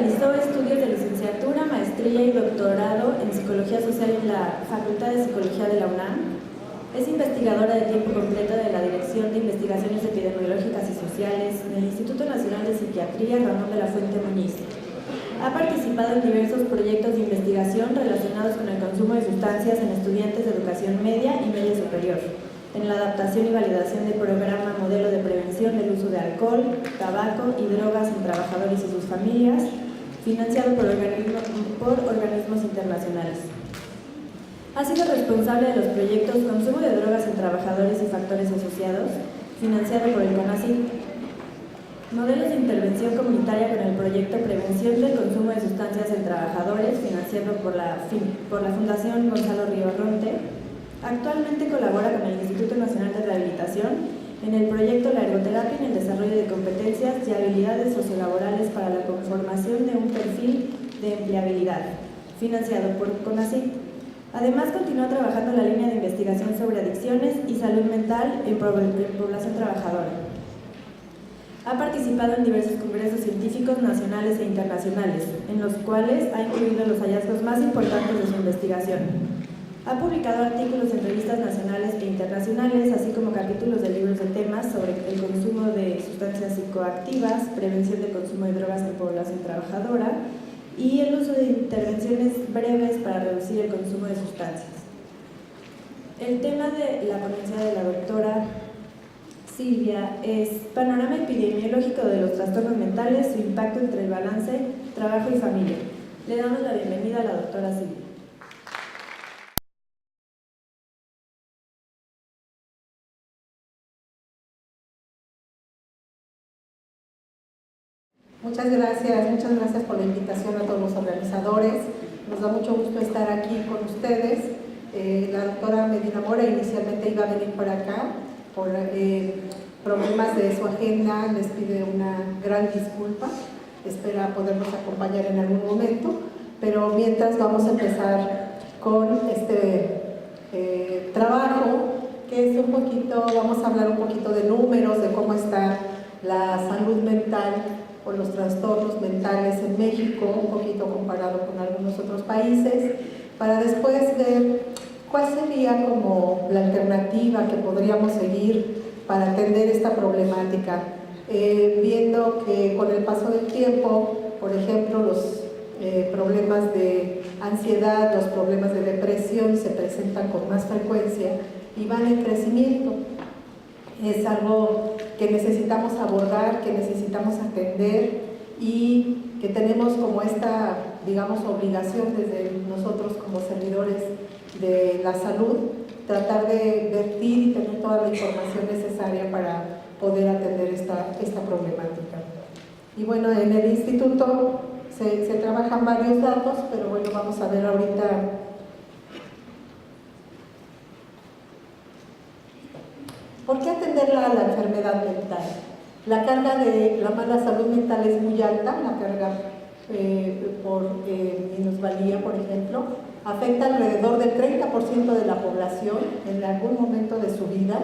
realizó estudios de licenciatura, maestría y doctorado en Psicología Social en la Facultad de Psicología de la UNAM. Es investigadora de tiempo completo de la Dirección de Investigaciones Epidemiológicas y Sociales del Instituto Nacional de Psiquiatría Ramón de la Fuente Muñiz. Ha participado en diversos proyectos de investigación relacionados con el consumo de sustancias en estudiantes de educación media y media superior, en la adaptación y validación del programa Modelo de Prevención del Uso de Alcohol, Tabaco y Drogas en Trabajadores y sus Familias, financiado por organismos internacionales. Ha sido responsable de los proyectos Consumo de Drogas en Trabajadores y Factores Asociados, financiado por el CONACYT, Modelos de Intervención Comunitaria con el proyecto Prevención del Consumo de Sustancias en Trabajadores, financiado por la Fundación Gonzalo Río-Ronte. Actualmente colabora con el Instituto Nacional de Rehabilitación en el proyecto La Ergoterapia en el desarrollo de competencias y habilidades sociolaborales para la conformación de un perfil de empleabilidad, financiado por CONACYT. Además, continúa trabajando en la línea de investigación sobre adicciones y salud mental en población trabajadora. Ha participado en diversos congresos científicos nacionales e internacionales, en los cuales ha incluido los hallazgos más importantes de su investigación. Ha publicado artículos en revistas nacionales e internacionales, así como capítulos de libros de temas sobre el consumo de sustancias psicoactivas, prevención de consumo de drogas en población trabajadora y el uso de intervenciones breves para reducir el consumo de sustancias. El tema de la ponencia de la doctora Silvia es Panorama epidemiológico de los trastornos mentales, su impacto entre el balance, trabajo y familia. Le damos la bienvenida a la doctora Silvia. Muchas gracias por la invitación a todos los organizadores. Nos da mucho gusto estar aquí con ustedes. La doctora Medina Mora inicialmente iba a venir para acá por problemas de su agenda, les pide una gran disculpa, espera podernos acompañar en algún momento, pero mientras vamos a empezar con este trabajo, que es un poquito, vamos a hablar un poquito de números, de cómo está la salud mental o los trastornos mentales en México, un poquito comparado con algunos otros países, para después ver cuál sería como la alternativa que podríamos seguir para atender esta problemática, viendo que con el paso del tiempo, por ejemplo, los problemas de ansiedad, los problemas de depresión se presentan con más frecuencia y van en crecimiento. Es algo que necesitamos abordar, que necesitamos atender y que tenemos como esta, digamos, obligación desde nosotros como servidores de la salud, tratar de vertir y tener toda la información necesaria para poder atender esta problemática. Y bueno, en el instituto se trabajan varios datos, pero bueno, vamos a ver ahorita ¿por qué atender la enfermedad mental? La carga de la mala salud mental es muy alta, la carga por minusvalía, por ejemplo, afecta alrededor del 30% de la población en algún momento de su vida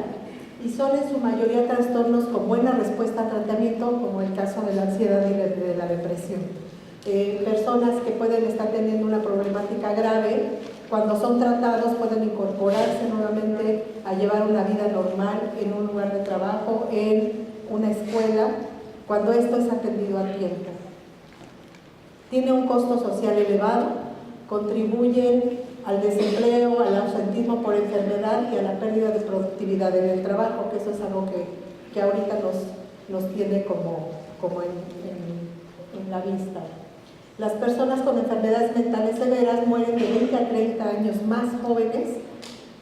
y son en su mayoría trastornos con buena respuesta a tratamiento, como el caso de la ansiedad y de la depresión. Personas que pueden estar teniendo una problemática grave, cuando son tratados pueden incorporarse nuevamente a llevar una vida normal en un lugar de trabajo, en una escuela, cuando esto es atendido a tiempo. Tiene un costo social elevado, contribuyen al desempleo, al ausentismo por enfermedad y a la pérdida de productividad en el trabajo, que eso es algo que ahorita nos tiene como en la vista. Las personas con enfermedades mentales severas mueren de 20 a 30 años más jóvenes,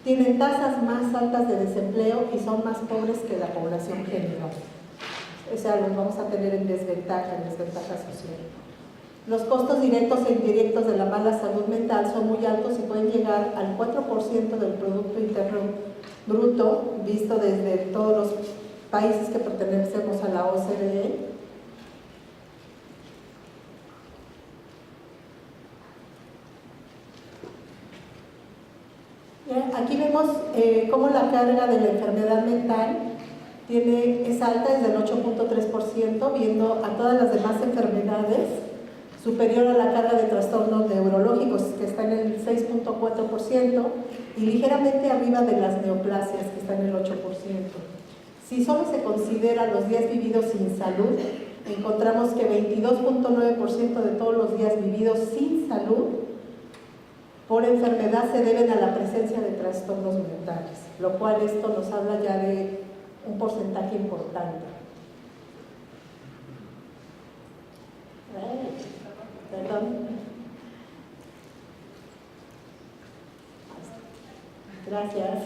tienen tasas más altas de desempleo y son más pobres que la población general. O sea, los vamos a tener en desventaja social. Los costos directos e indirectos de la mala salud mental son muy altos y pueden llegar al 4% del Producto Interno Bruto, visto desde todos los países que pertenecemos a la OCDE. Aquí vemos cómo la carga de la enfermedad mental es alta, es del 8.3%, viendo a todas las demás enfermedades, superior a la carga de trastornos neurológicos, que está en el 6.4%, y ligeramente arriba de las neoplasias, que está en el 8%. Si solo se considera los días vividos sin salud, encontramos que 22.9% de todos los días vividos sin salud por enfermedad se deben a la presencia de trastornos mentales, lo cual esto nos habla ya de un porcentaje importante. Perdón. Gracias.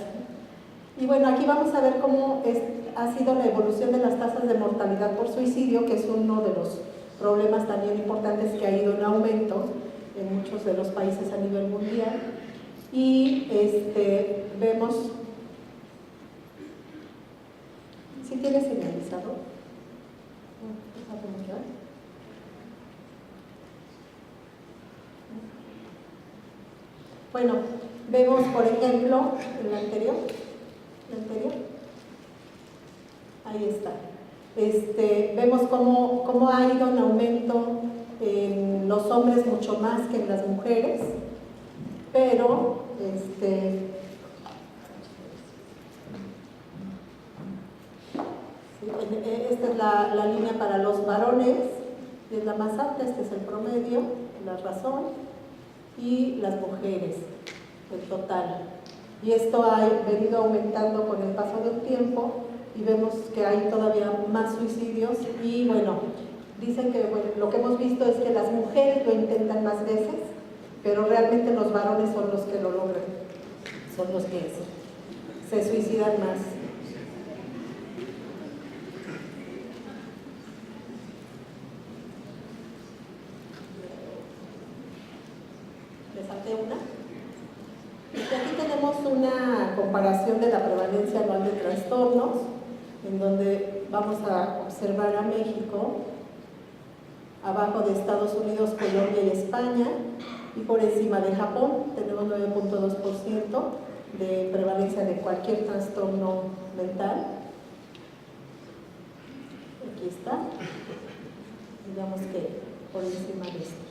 Y bueno, aquí vamos a ver cómo ha sido la evolución de las tasas de mortalidad por suicidio, que es uno de los problemas también importantes que ha ido en aumento en muchos de los países a nivel mundial. Y vemos, ¿sí tiene señalizado? Bueno, vemos por ejemplo el anterior. Ahí está. Vemos cómo ha ido en aumento en los hombres mucho más que en las mujeres, pero esta es la línea para los varones, es la más alta, este es el promedio, la razón, y las mujeres, el total. Y esto ha venido aumentando con el paso del tiempo y vemos que hay todavía más suicidios y bueno, dicen que lo que hemos visto es que las mujeres lo intentan más veces, pero realmente los varones son los que lo logran, son los que se suicidan más. ¿Les salté una? Aquí tenemos una comparación de la prevalencia anual de trastornos, en donde vamos a observar a México, abajo de Estados Unidos, Colombia y España, y por encima de Japón. Tenemos 9.2% de prevalencia de cualquier trastorno mental. Aquí está. Digamos que por encima de estos.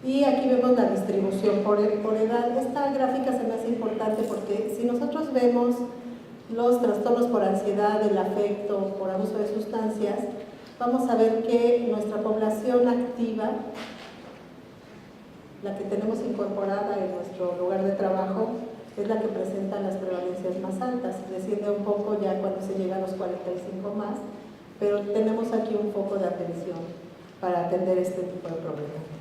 Y aquí vemos la distribución por edad. Esta gráfica se me hace importante porque si nosotros vemos los trastornos por ansiedad, el afecto, por abuso de sustancias, vamos a ver que nuestra población activa, la que tenemos incorporada en nuestro lugar de trabajo, es la que presenta las prevalencias más altas. Desciende un poco ya cuando se llega a los 45 más, pero tenemos aquí un foco de atención para atender este tipo de problemáticas.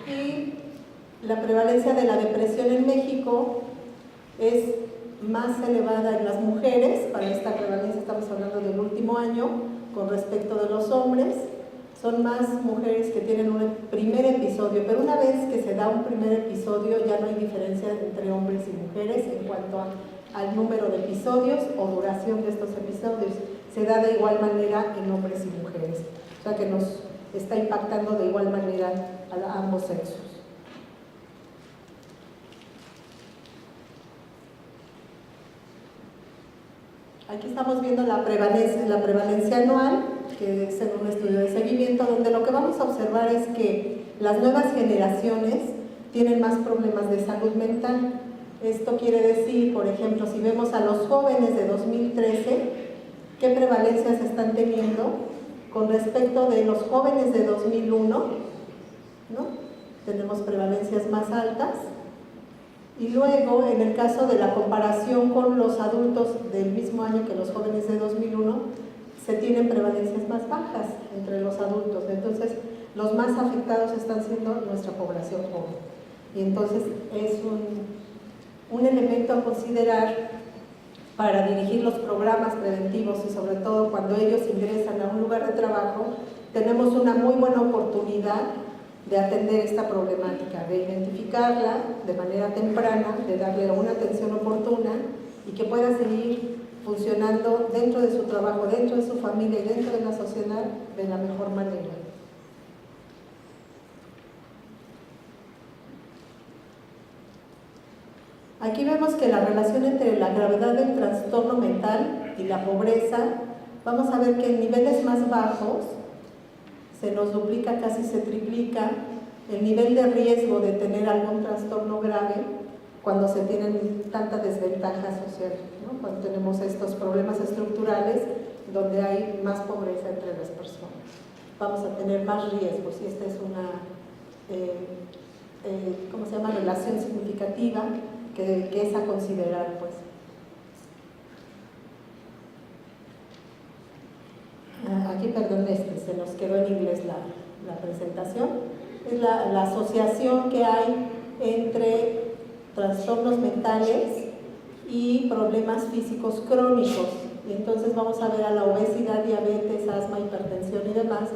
Y la prevalencia de la depresión en México es más elevada en las mujeres. Para esta prevalencia estamos hablando del último año con respecto de los hombres. Son más mujeres que tienen un primer episodio, pero una vez que se da un primer episodio ya no hay diferencia entre hombres y mujeres en cuanto al número de episodios o duración de estos episodios. Se da de igual manera en hombres y mujeres, o sea que nos está impactando de igual manera a ambos sexos. Aquí estamos viendo la prevalencia anual, que es en un estudio de seguimiento, donde lo que vamos a observar es que las nuevas generaciones tienen más problemas de salud mental. Esto quiere decir, por ejemplo, si vemos a los jóvenes de 2013, ¿qué prevalencias están teniendo con respecto de los jóvenes de 2001? ¿No? Tenemos prevalencias más altas. Y luego, en el caso de la comparación con los adultos del mismo año que los jóvenes de 2001, se tienen prevalencias más bajas entre los adultos. Entonces, los más afectados están siendo nuestra población joven. Y entonces es un elemento a considerar para dirigir los programas preventivos y sobre todo cuando ellos ingresan a un lugar de trabajo, tenemos una muy buena oportunidad de atender esta problemática, de identificarla de manera temprana, de darle una atención oportuna y que pueda seguir funcionando dentro de su trabajo, dentro de su familia y dentro de la sociedad de la mejor manera. Aquí vemos que la relación entre la gravedad del trastorno mental y la pobreza, vamos a ver que en niveles más bajos se nos duplica, casi se triplica el nivel de riesgo de tener algún trastorno grave cuando se tienen tanta desventaja social, ¿no? Cuando tenemos estos problemas estructurales donde hay más pobreza entre las personas. Vamos a tener más riesgos y esta es una ¿cómo se llama? Relación significativa que es a considerar, pues. Aquí, perdón, se nos quedó en inglés la presentación. Es la asociación que hay entre trastornos mentales y problemas físicos crónicos. Y entonces vamos a ver a la obesidad, diabetes, asma, hipertensión y demás,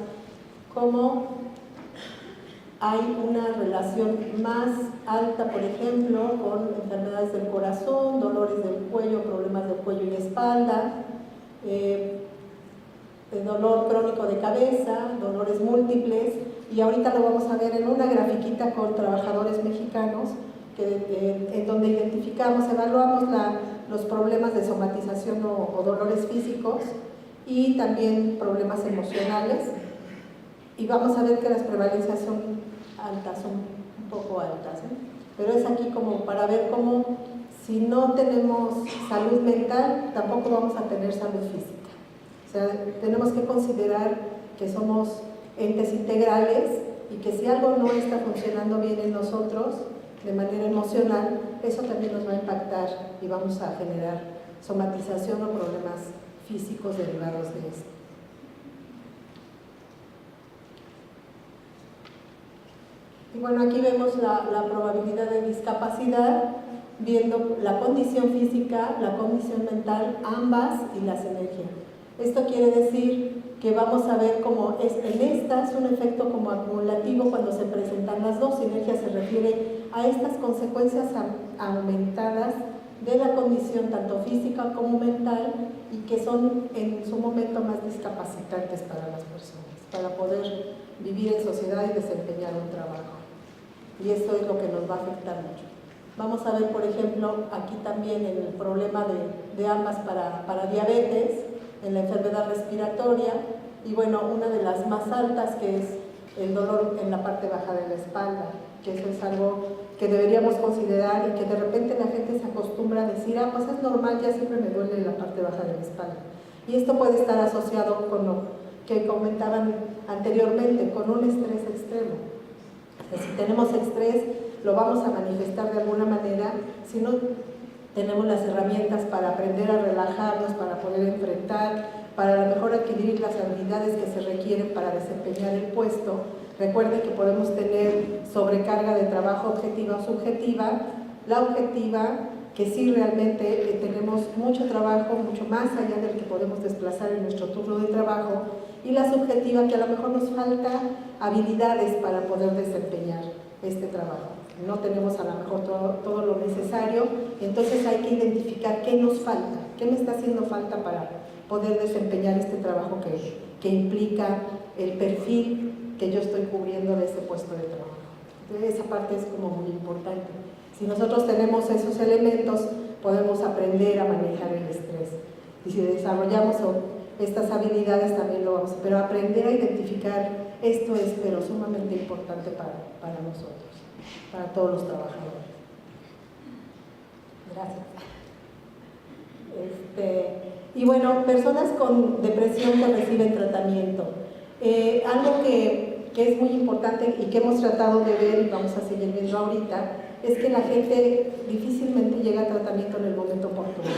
cómo hay una relación más alta, por ejemplo, con enfermedades del corazón, dolores del cuello, problemas del cuello y espalda, dolor crónico de cabeza, dolores múltiples, y ahorita lo vamos a ver en una grafiquita con trabajadores mexicanos, en donde identificamos, evaluamos los problemas de somatización o dolores físicos y también problemas emocionales, y vamos a ver que las prevalencias son altas, son un poco altas, pero es aquí como para ver cómo si no tenemos salud mental, tampoco vamos a tener salud física. O sea, tenemos que considerar que somos entes integrales y que si algo no está funcionando bien en nosotros, de manera emocional, eso también nos va a impactar y vamos a generar somatización o problemas físicos derivados de esto. Y bueno, aquí vemos la probabilidad de discapacidad, viendo la condición física, la condición mental, ambas y la sinergia. Esto quiere decir que vamos a ver cómo en esta es un efecto como acumulativo cuando se presentan las dos. Sinergia se refiere a estas consecuencias aumentadas de la condición tanto física como mental y que son en su momento más discapacitantes para las personas, para poder vivir en sociedad y desempeñar un trabajo. Y eso es lo que nos va a afectar mucho. Vamos a ver, por ejemplo, aquí también el problema de ambas para diabetes, en la enfermedad respiratoria, y bueno, una de las más altas que es el dolor en la parte baja de la espalda, que eso es algo que deberíamos considerar y que de repente la gente se acostumbra a decir, pues es normal, ya siempre me duele la parte baja de la espalda. Y esto puede estar asociado con lo que comentaban anteriormente, con un estrés extremo. O sea, si tenemos estrés, lo vamos a manifestar de alguna manera. Si no tenemos las herramientas para aprender a relajarnos, para poder enfrentar, para a lo mejor adquirir las habilidades que se requieren para desempeñar el puesto. Recuerden que podemos tener sobrecarga de trabajo objetiva o subjetiva. La objetiva, que sí realmente tenemos mucho trabajo, mucho más allá del que podemos desplazar en nuestro turno de trabajo, y la subjetiva, que a lo mejor nos falta habilidades para poder desempeñar este trabajo. No tenemos a lo mejor todo lo necesario, entonces hay que identificar qué nos falta, qué me está haciendo falta para poder desempeñar este trabajo que implica el perfil que yo estoy cubriendo de ese puesto de trabajo. Entonces esa parte es como muy importante. Si nosotros tenemos esos elementos, podemos aprender a manejar el estrés. Y si desarrollamos estas habilidades también lo vamos a hacer, pero aprender a identificar esto es pero sumamente importante para nosotros, para todos los trabajadores. Gracias. Y bueno, personas con depresión que reciben tratamiento. Algo que es muy importante y que hemos tratado de ver y vamos a seguir viendo ahorita, es que la gente difícilmente llega a tratamiento en el momento oportuno.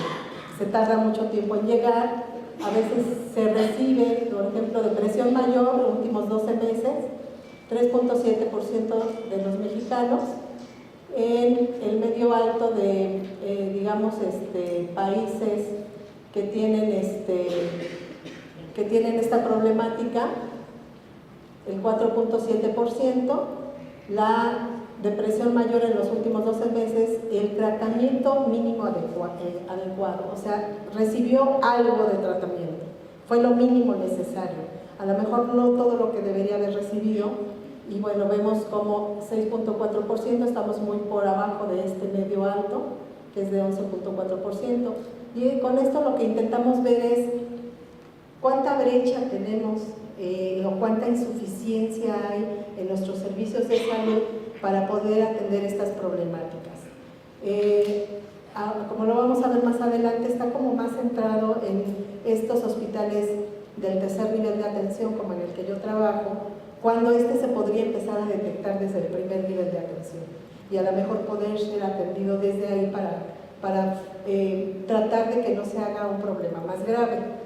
Se tarda mucho tiempo en llegar, a veces se recibe, por ejemplo, depresión mayor los últimos 12 meses, 3.7% de los mexicanos, en el medio alto de, digamos, países que tienen esta problemática, el 4.7%, la depresión mayor en los últimos 12 meses, el tratamiento mínimo adecuado, o sea, recibió algo de tratamiento, fue lo mínimo necesario, a lo mejor no todo lo que debería haber recibido, y bueno, vemos como 6.4%, estamos muy por abajo de este medio alto, que es de 11.4%. Y con esto lo que intentamos ver es cuánta brecha tenemos o cuánta insuficiencia hay en nuestros servicios de salud para poder atender estas problemáticas. Como lo vamos a ver más adelante, está como más centrado en estos hospitales del tercer nivel de atención, como en el que yo trabajo, cuando se podría empezar a detectar desde el primer nivel de atención y a lo mejor poder ser atendido desde ahí para tratar de que no se haga un problema más grave.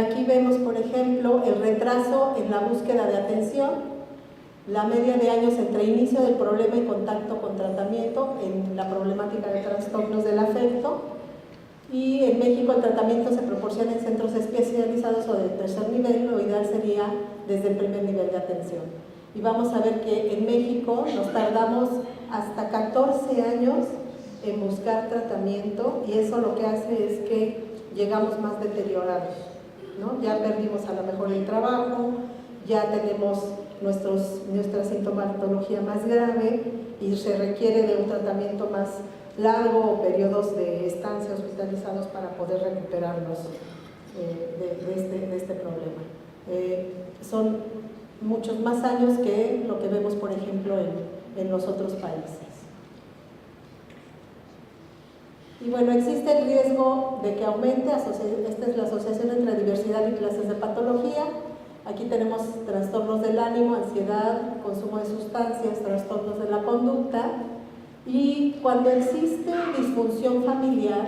Aquí vemos, por ejemplo, el retraso en la búsqueda de atención, la media de años entre inicio del problema y contacto con tratamiento en la problemática de trastornos del afecto. Y en México el tratamiento se proporciona en centros especializados o de tercer nivel, lo ideal sería desde el primer nivel de atención. Y vamos a ver que en México nos tardamos hasta 14 años en buscar tratamiento, y eso lo que hace es que llegamos más deteriorados, ¿no? Ya perdimos a lo mejor el trabajo, ya tenemos nuestra sintomatología más grave y se requiere de un tratamiento más largo o periodos de estancia hospitalizados para poder recuperarnos de este problema. Son muchos más años que lo que vemos, por ejemplo, en los otros países. Y bueno, existe el riesgo de que aumente, esta es la asociación entre diversidad y clases de patología. Aquí tenemos trastornos del ánimo, ansiedad, consumo de sustancias, trastornos de la conducta. Y cuando existe disfunción familiar,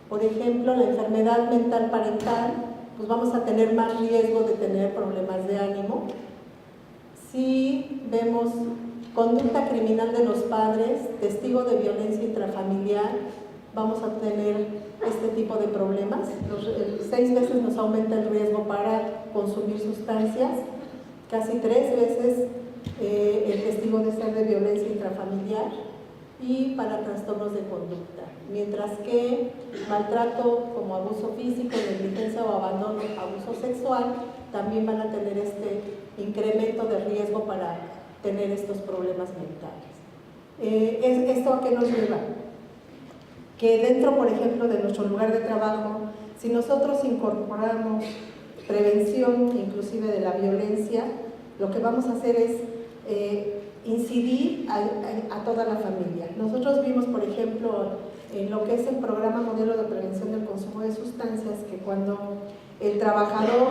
por ejemplo, la enfermedad mental parental, pues vamos a tener más riesgo de tener problemas de ánimo. Si vemos conducta criminal de los padres, testigo de violencia intrafamiliar, vamos a tener este tipo de problemas. 6 veces nos aumenta el riesgo para consumir sustancias, casi 3 veces el testigo de ser de violencia intrafamiliar, y para trastornos de conducta, mientras que maltrato como abuso físico, negligencia o abandono, abuso sexual, también van a tener este incremento de riesgo para tener estos problemas mentales. ¿Esto a qué nos lleva? Que dentro, por ejemplo, de nuestro lugar de trabajo, si nosotros incorporamos prevención inclusive de la violencia, lo que vamos a hacer es incidir a toda la familia. Nosotros vimos, por ejemplo, en lo que es el programa modelo de prevención del consumo de sustancias, que cuando el trabajador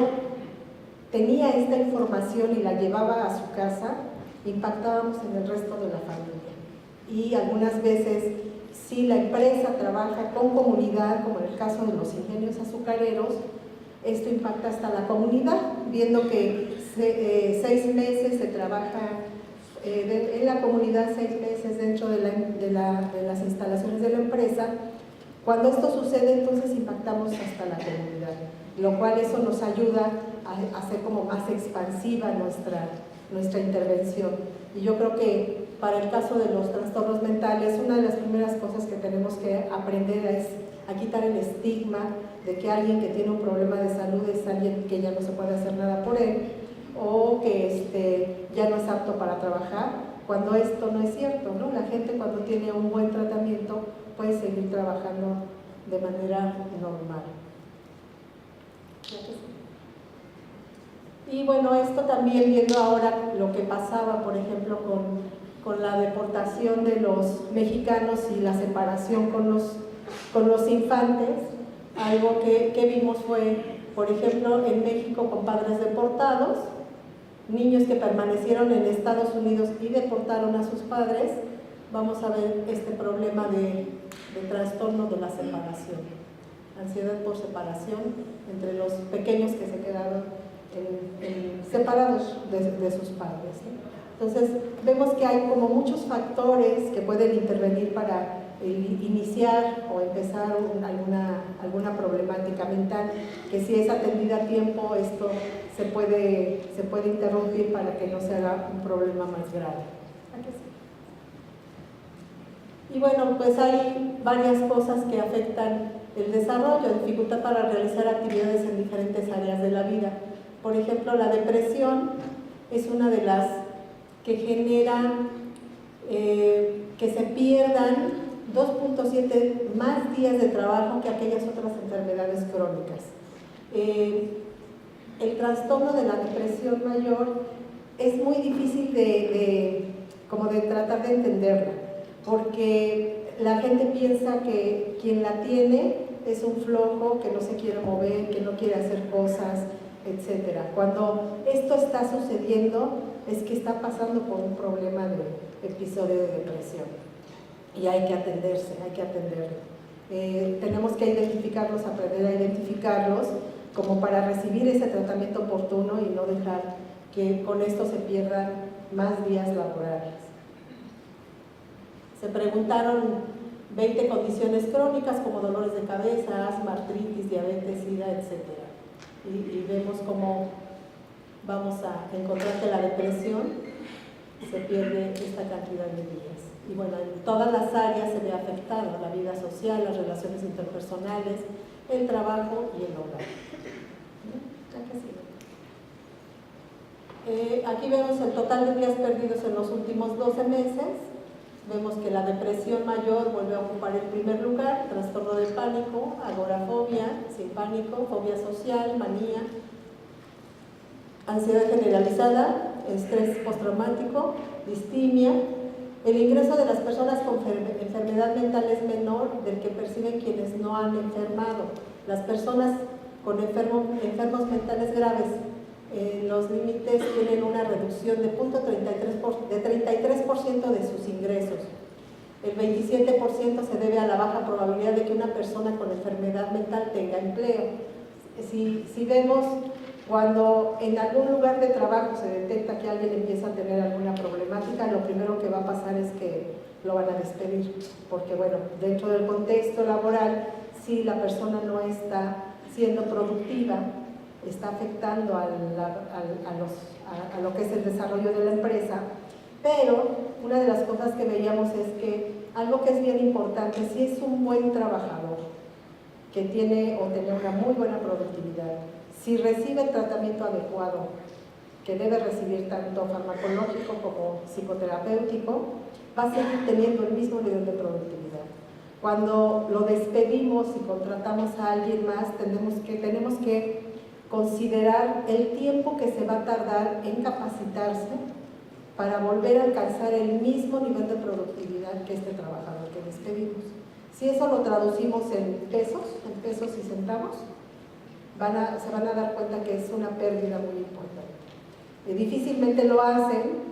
tenía esta información y la llevaba a su casa, impactábamos en el resto de la familia. Y algunas veces, si la empresa trabaja con comunidad, como en el caso de los ingenios azucareros, esto impacta hasta la comunidad, viendo que 6 meses se trabaja en la comunidad, 6 meses dentro de las instalaciones de la empresa. Cuando esto sucede, entonces impactamos hasta la comunidad, lo cual eso nos ayuda a hacer como más expansiva nuestra intervención. Y yo creo que para el caso de los trastornos mentales, una de las primeras cosas que tenemos que aprender es a quitar el estigma de que alguien que tiene un problema de salud es alguien que ya no se puede hacer nada por él, o que ya no es apto para trabajar, cuando esto no es cierto, ¿no? La gente, cuando tiene un buen tratamiento, puede seguir trabajando de manera normal. Y bueno, esto también viendo ahora lo que pasaba, por ejemplo, con la deportación de los mexicanos y la separación con los infantes, algo que vimos fue, por ejemplo, en México con padres deportados, niños que permanecieron en Estados Unidos y deportaron a sus padres. Vamos a ver este problema de trastorno de la separación, ansiedad por separación entre los pequeños que se quedaron separados de sus padres, ¿no? Entonces vemos que hay como muchos factores que pueden intervenir para iniciar o empezar alguna problemática mental, que si es atendida a tiempo, esto se puede interrumpir para que no se haga un problema más grave. Y bueno, pues hay varias cosas que afectan el desarrollo, dificultad para realizar actividades en diferentes áreas de la vida. Por ejemplo, la depresión es una de las que genera que se pierdan 2.7 más días de trabajo que aquellas otras enfermedades crónicas. El trastorno de la depresión mayor es muy difícil como de tratar de entenderla, porque la gente piensa que quien la tiene es un flojo, que no se quiere mover, que no quiere hacer cosas, etc. Cuando esto está sucediendo es que está pasando por un problema de episodio de depresión y hay que atenderse, hay que atenderlo. Tenemos que identificarlos, aprender a identificarlos como para recibir ese tratamiento oportuno y no dejar que con esto se pierdan más días laborales. Se preguntaron 20 condiciones crónicas como dolores de cabeza, asma, artritis, diabetes, sida, etc. Y vemos cómo vamos a encontrar que la depresión se pierde esta cantidad de días. Y bueno, en todas las áreas se ve afectada, la vida social, las relaciones interpersonales, el trabajo y el hogar. Aquí vemos el total de días perdidos en los últimos 12 meses. Vemos que la depresión mayor vuelve a ocupar el primer lugar, trastorno de pánico, agorafobia, sin pánico, fobia social, manía, ansiedad generalizada, estrés postraumático, distimia. El ingreso de las personas con enfermedad mental es menor del que perciben quienes no han enfermado. Las personas con enfermos mentales graves, los límites tienen una reducción de 33% de sus ingresos. El 27% se debe a la baja probabilidad de que una persona con enfermedad mental tenga empleo. Si vemos cuando en algún lugar de trabajo se detecta que alguien empieza a tener alguna problemática, lo primero que va a pasar es que lo van a despedir, porque bueno, dentro del contexto laboral, si la persona no está siendo productiva, está afectando a lo que es el desarrollo de la empresa. Pero una de las cosas que veíamos es que algo que es bien importante, si es un buen trabajador que tiene o tiene una muy buena productividad, si recibe el tratamiento adecuado que debe recibir tanto farmacológico como psicoterapéutico, va a seguir teniendo el mismo nivel de productividad. Cuando lo despedimos y contratamos a alguien más, tenemos que considerar el tiempo que se va a tardar en capacitarse para volver a alcanzar el mismo nivel de productividad que este trabajador que despedimos. Si eso lo traducimos en pesos y centavos, se van a dar cuenta que es una pérdida muy importante. Difícilmente lo hacen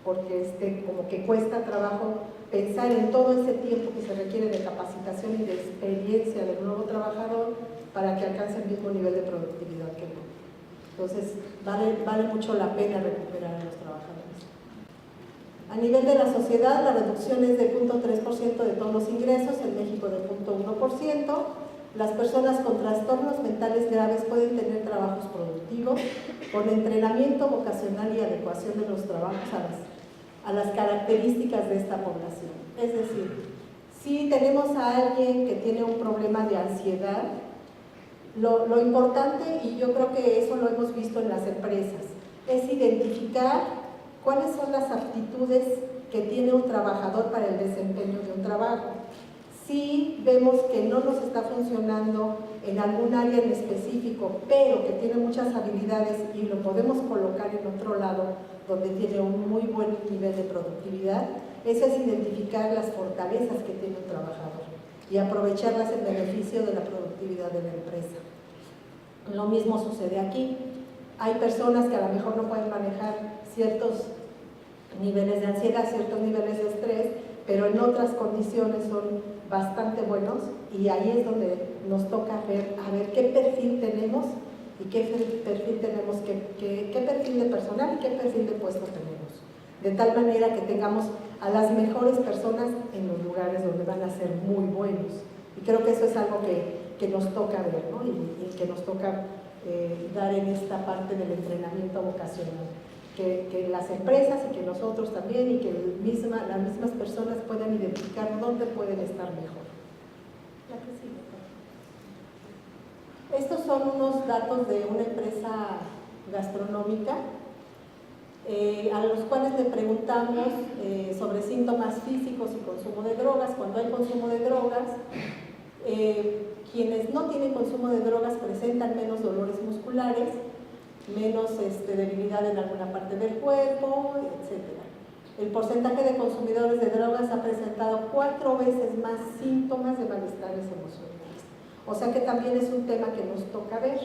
porque como que cuesta trabajo pensar en todo ese tiempo que se requiere de capacitación y de experiencia del nuevo trabajador para que alcance el mismo nivel de productividad que no. Entonces, vale mucho la pena recuperar a los trabajadores. A nivel de la sociedad, la reducción es de 0.3% de todos los ingresos, en México de 0.1%. Las personas con trastornos mentales graves pueden tener trabajos productivos, con entrenamiento vocacional y adecuación de los trabajos a las características de esta población. Es decir, si tenemos a alguien que tiene un problema de ansiedad, lo importante, y yo creo que eso lo hemos visto en las empresas, es identificar cuáles son las aptitudes que tiene un trabajador para el desempeño de un trabajo. Si vemos que no nos está funcionando en algún área en específico, pero que tiene muchas habilidades y lo podemos colocar en otro lado donde tiene un muy buen nivel de productividad, eso es identificar las fortalezas que tiene un trabajador y aprovecharlas en beneficio de la productividad de la empresa. Lo mismo sucede aquí. Hay personas que a lo mejor no pueden manejar ciertos niveles de ansiedad, ciertos niveles de estrés, pero en otras condiciones son bastante buenos y ahí es donde nos toca ver, a ver qué perfil tenemos y qué perfil tenemos, qué perfil de personal y qué perfil de puesto tenemos. De tal manera que tengamos a las mejores personas en los lugares donde van a ser muy buenos. Y creo que eso es algo que nos toca ver, ¿no? y que nos toca dar en esta parte del entrenamiento vocacional. Que las empresas y que nosotros también y que las mismas personas puedan identificar dónde pueden estar mejor. Estos son unos datos de una empresa gastronómica. a los cuales le preguntamos sobre síntomas físicos y consumo de drogas. Cuando hay consumo de drogas, quienes no tienen consumo de drogas presentan menos dolores musculares, menos debilidad en alguna parte del cuerpo, etc. El porcentaje de consumidores de drogas ha presentado 4 veces más síntomas de malestares emocionales. O sea que también es un tema que nos toca ver,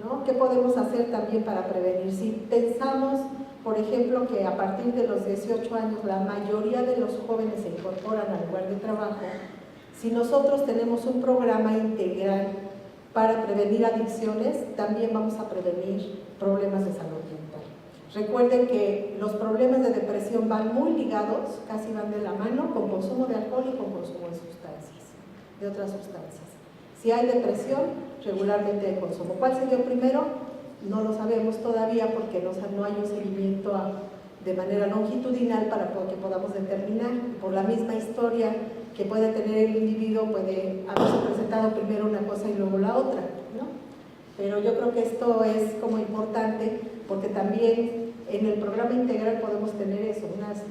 ¿no? ¿Qué podemos hacer también para prevenir? Si pensamos, por ejemplo, que a partir de los 18 años la mayoría de los jóvenes se incorporan al lugar de trabajo, si nosotros tenemos un programa integral para prevenir adicciones, también vamos a prevenir problemas de salud mental. Recuerden que los problemas de depresión van muy ligados, casi van de la mano, con consumo de alcohol y con consumo de sustancias, de otras sustancias. Si hay depresión, regularmente hay consumo. ¿Cuál sería el primero? No lo sabemos todavía porque no hay un seguimiento de manera longitudinal para que podamos determinar. Por la misma historia que puede tener el individuo, puede haberse presentado primero una cosa y luego la otra, ¿no? Pero yo creo que esto es como importante porque también en el programa integral podemos tener eso, unas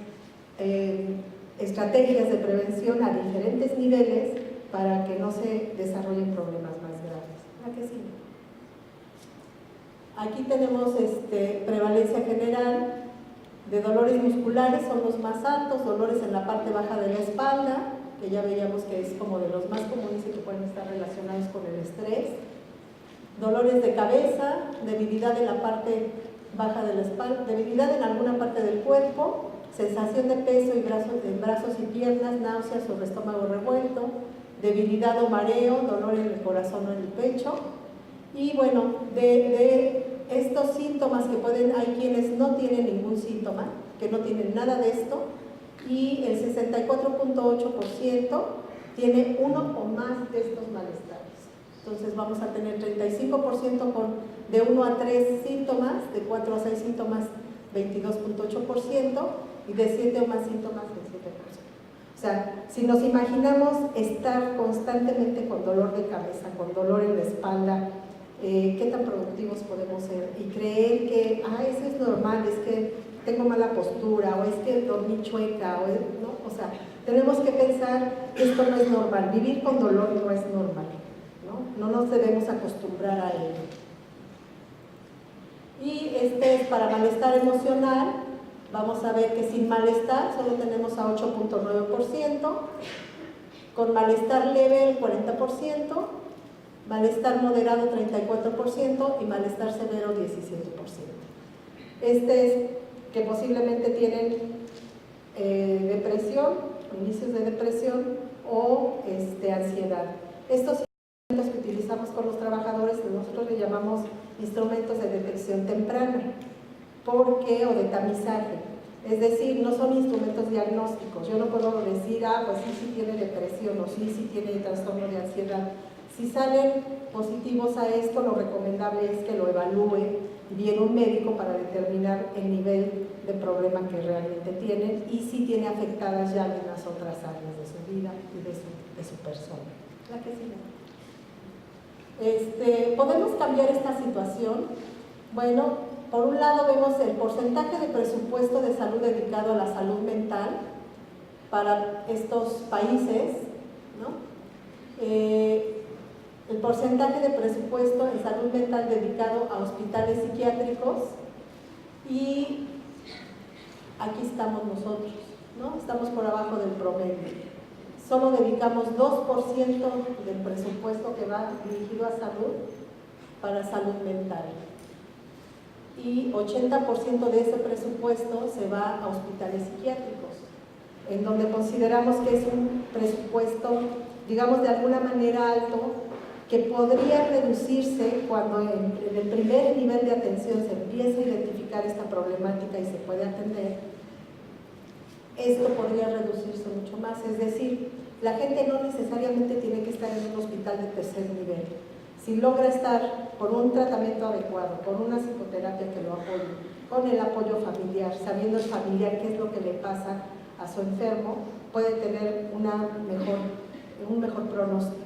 estrategias de prevención a diferentes niveles para que no se desarrollen problemas más graves. ¿A qué sí? Aquí tenemos prevalencia general de dolores musculares, son los más altos, dolores en la parte baja de la espalda, que ya veíamos que es como de los más comunes y que pueden estar relacionados con el estrés. Dolores de cabeza, debilidad en la parte baja de la espalda, debilidad en alguna parte del cuerpo, sensación de peso en brazos y piernas, náuseas sobre estómago revuelto, debilidad o mareo, dolor en el corazón o en el pecho. Y bueno, de estos síntomas que hay quienes no tienen ningún síntoma, que no tienen nada de esto, y el 64.8% tiene uno o más de estos malestares. Entonces vamos a tener 35% de 1 a 3 síntomas, de 4 a 6 síntomas 22.8% y de 7 o más síntomas del 7%. O sea, si nos imaginamos estar constantemente con dolor de cabeza, con dolor en la espalda, ¿qué tan productivos podemos ser? Y creer que, eso es normal, es que tengo mala postura, o es que dormí chueca, ¿no? O sea, tenemos que pensar que esto no es normal, vivir con dolor no es normal, ¿no? No nos debemos acostumbrar a ello. Y este es para malestar emocional. Vamos a ver que sin malestar solo tenemos a 8.9%, con malestar leve el 40%, malestar moderado 34% y malestar severo 17%. Este es que posiblemente tienen depresión, inicios de depresión o ansiedad. Estos instrumentos que utilizamos con los trabajadores, nosotros le llamamos instrumentos de detección temprana, o de tamizaje. Es decir, no son instrumentos diagnósticos. Yo no puedo decir, pues sí tiene depresión o sí tiene trastorno de ansiedad. Si salen positivos a esto, lo recomendable es que lo evalúe bien un médico para determinar el nivel de problema que realmente tienen y si tiene afectadas ya algunas otras áreas de su vida y de su persona. ¿La que sigue? ¿Podemos cambiar esta situación? Bueno, por un lado vemos el porcentaje de presupuesto de salud dedicado a la salud mental para estos países, ¿no? El porcentaje de presupuesto en salud mental dedicado a hospitales psiquiátricos y aquí estamos nosotros, ¿no? Estamos por abajo del promedio. Solo dedicamos 2% del presupuesto que va dirigido a salud para salud mental. Y 80% de ese presupuesto se va a hospitales psiquiátricos, en donde consideramos que es un presupuesto, digamos, de alguna manera alto, que podría reducirse cuando en el primer nivel de atención se empieza a identificar esta problemática y se puede atender. Esto podría reducirse mucho más, es decir, la gente no necesariamente tiene que estar en un hospital de tercer nivel. Si logra estar con un tratamiento adecuado, con una psicoterapia que lo apoye, con el apoyo familiar, sabiendo el familiar qué es lo que le pasa a su enfermo, puede tener un mejor pronóstico.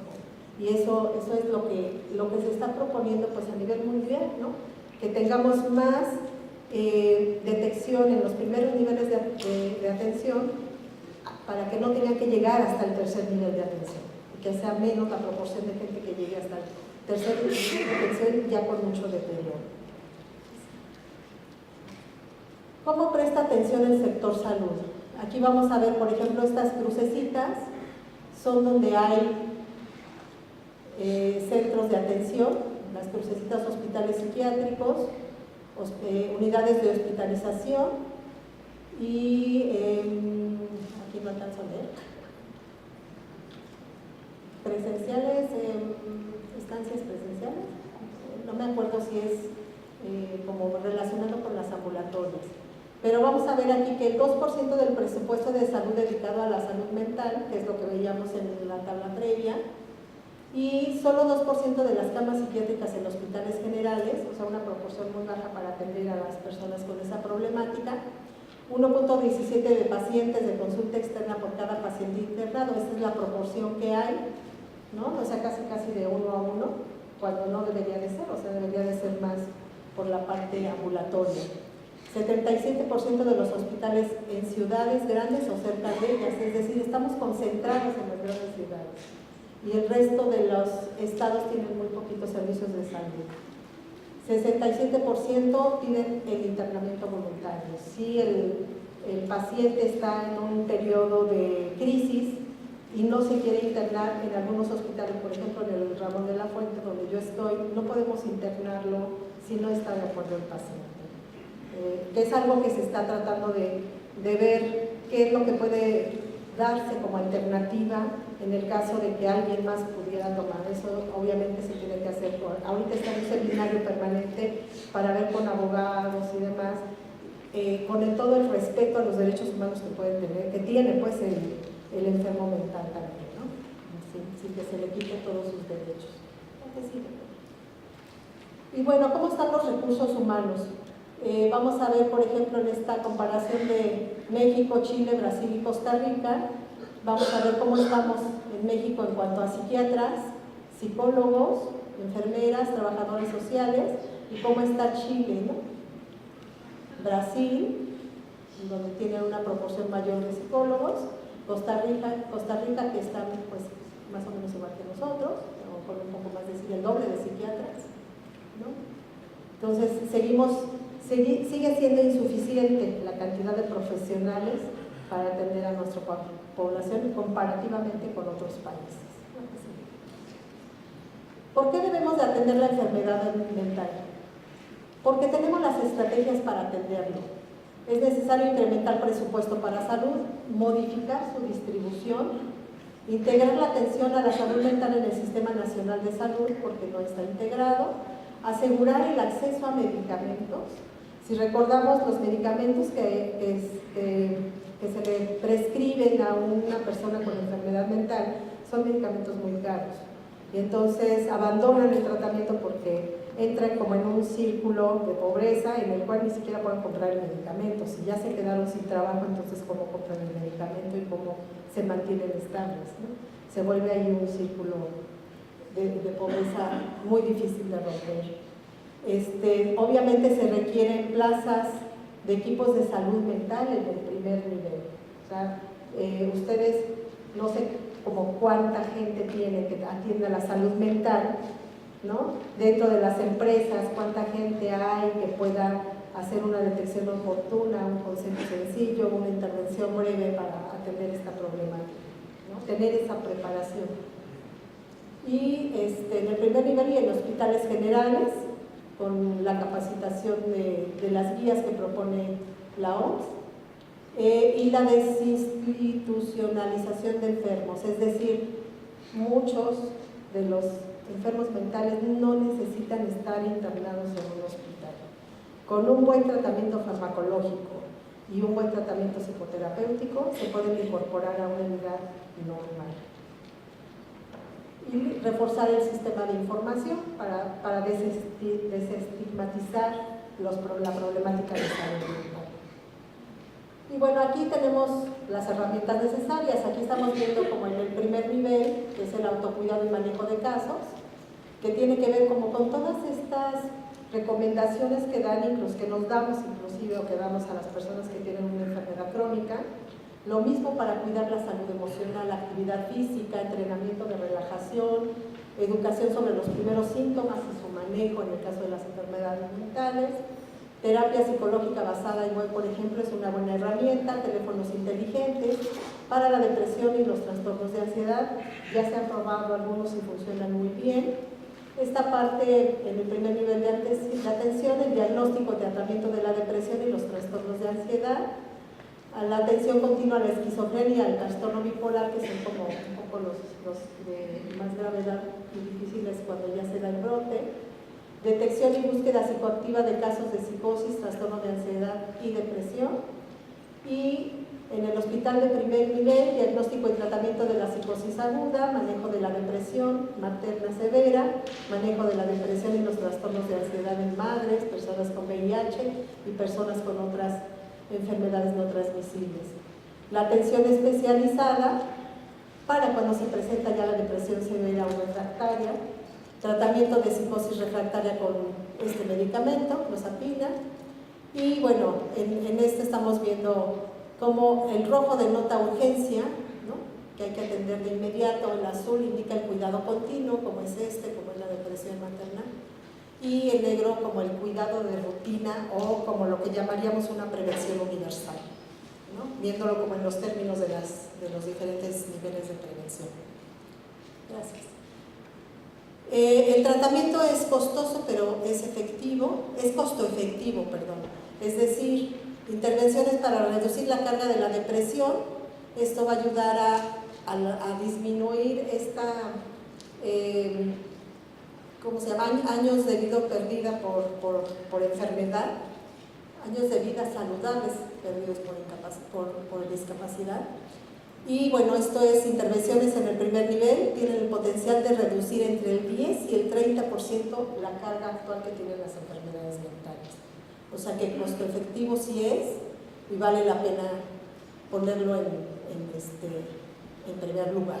Y eso es lo que se está proponiendo pues a nivel mundial, ¿no? Que tengamos más detección en los primeros niveles de atención para que no tengan que llegar hasta el tercer nivel de atención, y que sea menos la proporción de gente que llegue hasta el tercer nivel de atención ya con mucho deterioro. ¿Cómo presta atención el sector salud? Aquí vamos a ver, por ejemplo, estas crucecitas son donde hay centros de atención, las crucecitas hospitales psiquiátricos, unidades de hospitalización y aquí no alcanzo a leer, presenciales, estancias presenciales, no me acuerdo si es como relacionado con las ambulatorias, pero vamos a ver aquí que el 2% del presupuesto de salud dedicado a la salud mental, que es lo que veíamos en la tabla previa, y solo 2% de las camas psiquiátricas en hospitales generales, o sea, una proporción muy baja para atender a las personas con esa problemática, 1.17 de pacientes de consulta externa por cada paciente internado, esa es la proporción que hay, ¿no? O sea, casi de 1 a 1, cuando no debería de ser, o sea, debería de ser más por la parte ambulatoria. 77% de los hospitales en ciudades grandes o cerca de ellas, es decir, estamos concentrados en las grandes ciudades. Y el resto de los estados tienen muy poquitos servicios de salud. 67% piden el internamiento voluntario. Si el paciente está en un periodo de crisis y no se quiere internar en algunos hospitales, por ejemplo en el Ramón de la Fuente, donde yo estoy, no podemos internarlo si no está de acuerdo el paciente. Que es algo que se está tratando de ver qué es lo que puede darse como alternativa en el caso de que alguien más pudiera tomar. Eso obviamente se tiene que hacer. Ahorita está en un seminario permanente para ver con abogados y demás, con todo el respeto a los derechos humanos que pueden tener, que tiene pues el enfermo mental también, ¿no? Sin que se le quiten todos sus derechos. Y bueno, ¿cómo están los recursos humanos? Vamos a ver, por ejemplo, en esta comparación de México, Chile, Brasil y Costa Rica, vamos a ver cómo estamos en México en cuanto a psiquiatras, psicólogos, enfermeras, trabajadores sociales, y cómo está Chile, ¿no? Brasil, donde tiene una proporción mayor de psicólogos, Costa Rica que está pues, más o menos igual que nosotros, o con un poco más el doble de psiquiatras, ¿no? Entonces sigue siendo insuficiente la cantidad de profesionales para atender a nuestra población comparativamente con otros países. ¿Por qué debemos de atender la enfermedad mental? Porque tenemos las estrategias para atenderlo. Es necesario incrementar presupuesto para salud, modificar su distribución, integrar la atención a la salud mental en el Sistema Nacional de Salud porque no está integrado, asegurar el acceso a medicamentos. Si recordamos, los medicamentos que se le prescriben a una persona con enfermedad mental son medicamentos muy caros. Y entonces abandonan el tratamiento porque entran como en un círculo de pobreza en el cual ni siquiera pueden comprar el medicamento. Si ya se quedaron sin trabajo, entonces ¿cómo compran el medicamento y cómo se mantienen estables, ¿no? Se vuelve ahí un círculo de pobreza muy difícil de romper. Obviamente se requieren plazas de equipos de salud mental en el primer nivel. O sea, ustedes no sé como cuánta gente tiene que atienda la salud mental, ¿no? Dentro de las empresas, cuánta gente hay que pueda hacer una detección oportuna, un consejo sencillo, una intervención breve para atender esta problemática, ¿no? Tener esa preparación. Y en el primer nivel y en hospitales generales, con la capacitación de las guías que propone la OMS, y la desinstitucionalización de enfermos, es decir, muchos de los enfermos mentales no necesitan estar internados en un hospital. Con un buen tratamiento farmacológico y un buen tratamiento psicoterapéutico se pueden incorporar a una vida normal. Y reforzar el sistema de información para desestigmatizar la problemática de salud mental. Y bueno, aquí tenemos las herramientas necesarias. Aquí estamos viendo como en el primer nivel, que es el autocuidado y manejo de casos, que tiene que ver como con todas estas recomendaciones que dan, incluso que nos damos inclusive o que damos a las personas que tienen una enfermedad crónica. Lo mismo para cuidar la salud emocional, actividad física, entrenamiento de relajación, educación sobre los primeros síntomas y su manejo en el caso de las enfermedades mentales. Terapia psicológica basada en web, por ejemplo, es una buena herramienta. Teléfonos inteligentes para la depresión y los trastornos de ansiedad. Ya se han probado algunos y funcionan muy bien. Esta parte, en el primer nivel de atención, el diagnóstico y tratamiento de la depresión y los trastornos de ansiedad. A la atención continua a la esquizofrenia, al trastorno bipolar, que son como un poco los de más gravedad y difíciles cuando ya se da el brote. Detección y búsqueda psicoactiva de casos de psicosis, trastorno de ansiedad y depresión. Y en el hospital de primer nivel, diagnóstico y tratamiento de la psicosis aguda, manejo de la depresión materna severa, manejo de la depresión y los trastornos de ansiedad en madres, personas con VIH y personas con otras enfermedades no transmisibles. La atención especializada para cuando se presenta ya la depresión severa o refractaria. Tratamiento de psicosis refractaria con este medicamento, clozapina. Y bueno, en este estamos viendo cómo el rojo denota urgencia, ¿no?, que hay que atender de inmediato, el azul indica el cuidado continuo, como es como es la depresión materna, y el negro como el cuidado de rutina o como lo que llamaríamos una prevención universal, ¿no?, viéndolo como en los términos de los diferentes niveles de prevención. Gracias. El tratamiento es costoso, pero es costo efectivo, es decir, intervenciones para reducir la carga de la depresión. Esto va a ayudar a disminuir años de vida perdida por enfermedad, años de vida saludables perdidos por discapacidad. Y bueno, esto es intervenciones en el primer nivel, tienen el potencial de reducir entre el 10 y el 30% la carga actual que tienen las enfermedades mentales. O sea que el costo efectivo sí es, y vale la pena ponerlo en primer lugar.